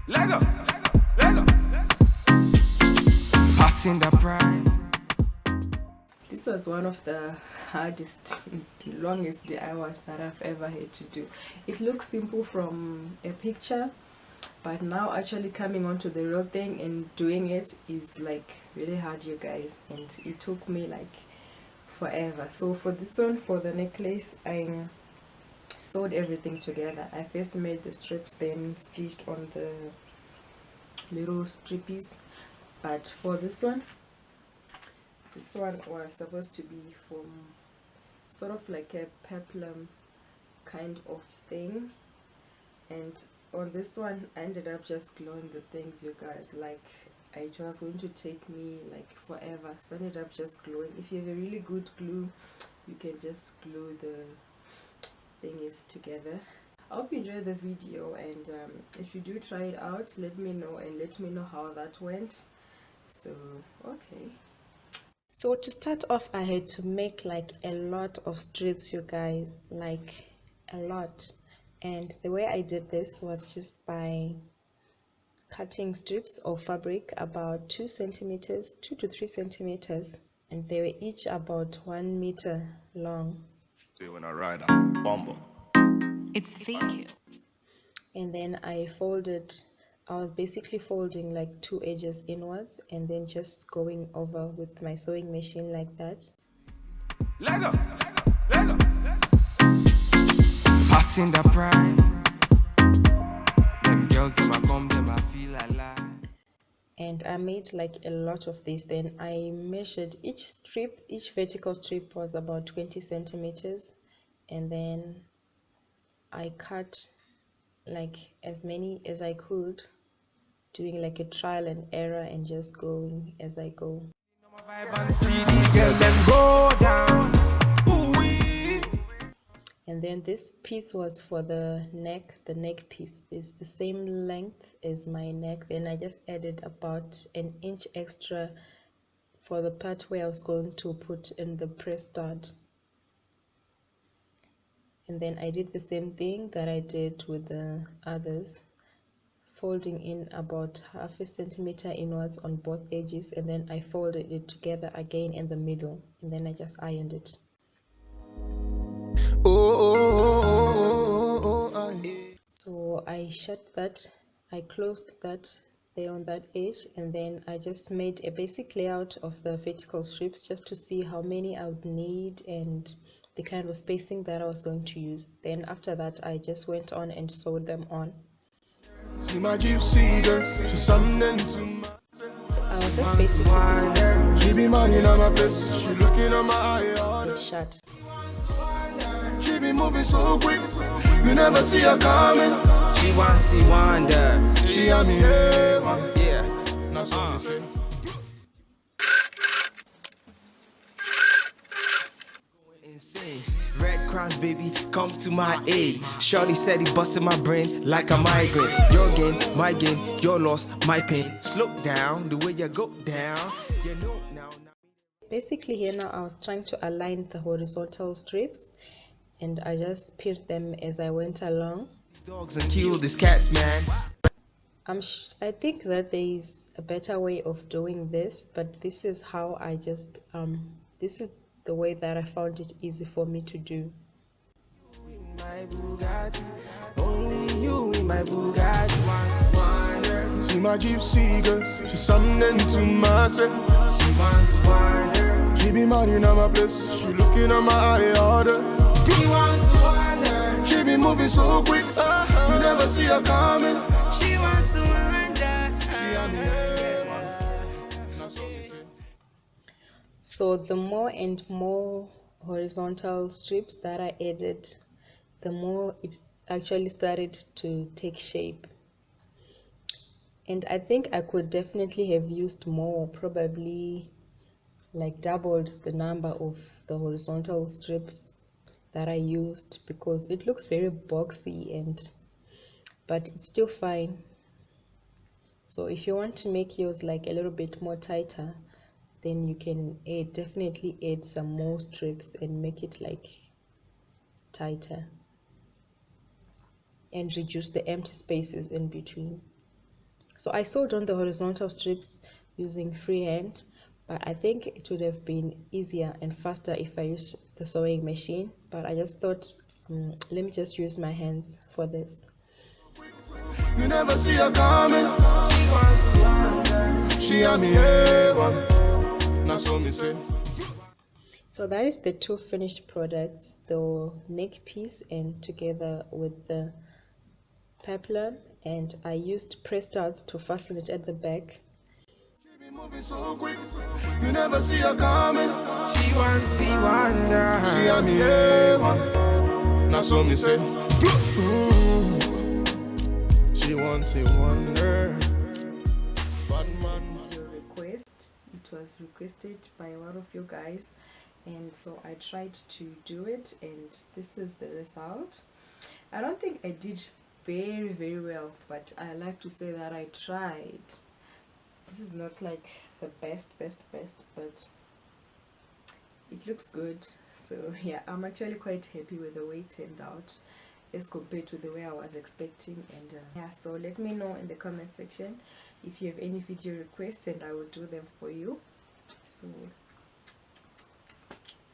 Lego, Lego. Passing the prime. This was one of the hardest, longest DIYs that I've ever had to do. It looks simple from a picture, but now actually coming onto the real thing and doing it is like really hard, you guys, and it took me like forever. So for this one, for the necklace, I sewed everything together. I first made the strips, then stitched on the little strippies. But for this one was supposed to be from sort of like a peplum kind of thing, and on this one I ended up just gluing the things, you guys. Like, it was going to take me like forever, so I ended up just gluing. If you have a really good glue, you can just glue the thingies together. I hope you enjoyed the video, and if you do try it out, let me know, and let me know how that went. So okay, so to start off, I had to make like a lot of strips, you guys, like a lot. And the way I did this was just by cutting strips of fabric about 2 centimeters, 2 to 3 centimeters, and they were each about 1 meter long. When I ride a bumble, It's fake. And then I was basically folding like 2 edges inwards and then just going over with my sewing machine like that. Lego, Lego, Lego. Passing the prime. Them girls, them I come, them I feel alive. And I made like a lot of this. Then I measured each strip, each vertical strip was about 20 centimeters, and then I cut like as many as I could, doing like a trial and error and just going as I go. And then this piece was for the neck. The neck piece is the same length as my neck. Then I just added about 1 inch extra for the part where I was going to put in the press stud. And then I did the same thing that I did with the others, folding in about 0.5 centimeter inwards on both edges, and then I folded it together again in the middle, and then I just ironed it. So I shut that, I closed that there on that edge, and then I just made a basic layout of the vertical strips just to see how many I would need and the kind of spacing that I was going to use. Then after that, I just went on and sewed them on. See my gypsy girl, she's something to my. I was just basically She be money on my place, she looking on my eye. it shut. She be moving so quick, you never see her coming. She wants to wander. She had me here, Yeah. that's what they say. Insane. Red Cross, baby, come to my aid. Shorty said he busted my brain like a migraine. Your gain, my gain, your loss, my pain. Slow down the way you go down. You know now. Basically here now I was trying to align the horizontal strips, and I just pinned them as I went along. Dogs and kill these cats, man. I think that there is a better way of doing this, but this is how I just this is the way that I found it easy for me to do. My Bugatti, only you in my Bugatti. See my gypsy girl, she's something to myself. She wants to wander. She be money on my place, she looking on my eye order. She wants to wander. She be moving so quick, you never see her coming. She wants to wander. She had me here, that's what they say. So the more and more horizontal strips that I added, the more it actually started to take shape. And I think I could definitely have used more, probably like doubled the number of the horizontal strips that I used, because it looks very boxy, but it's still fine. So if you want to make yours like a little bit more tighter, then you can definitely add some more strips and make it like tighter and reduce the empty spaces in between. So I sewed on the horizontal strips using freehand, but I think it would have been easier and faster if I used the sewing machine, but I just thought let me just use my hands for this. You never see her coming. She wants to wonder. She and me heaven. That's what me say. So that is the two finished products, the neck piece and together with the peplum, and I used press studs to fasten it at the back. She be moving so quick. You never see her coming. She wants to wonder. She and me heaven. That's what me say. She wants to wonder. Bad man. Your request, it was requested by one of you guys, and so I tried to do it, and this is the result. I don't think I did very well, but I like to say that I tried. This is not like the best, but it looks good. So yeah, I'm actually quite happy with the way it turned out as compared to the way I was expecting. And yeah, so let me know in the comment section if you have any video requests, and I will do them for you. So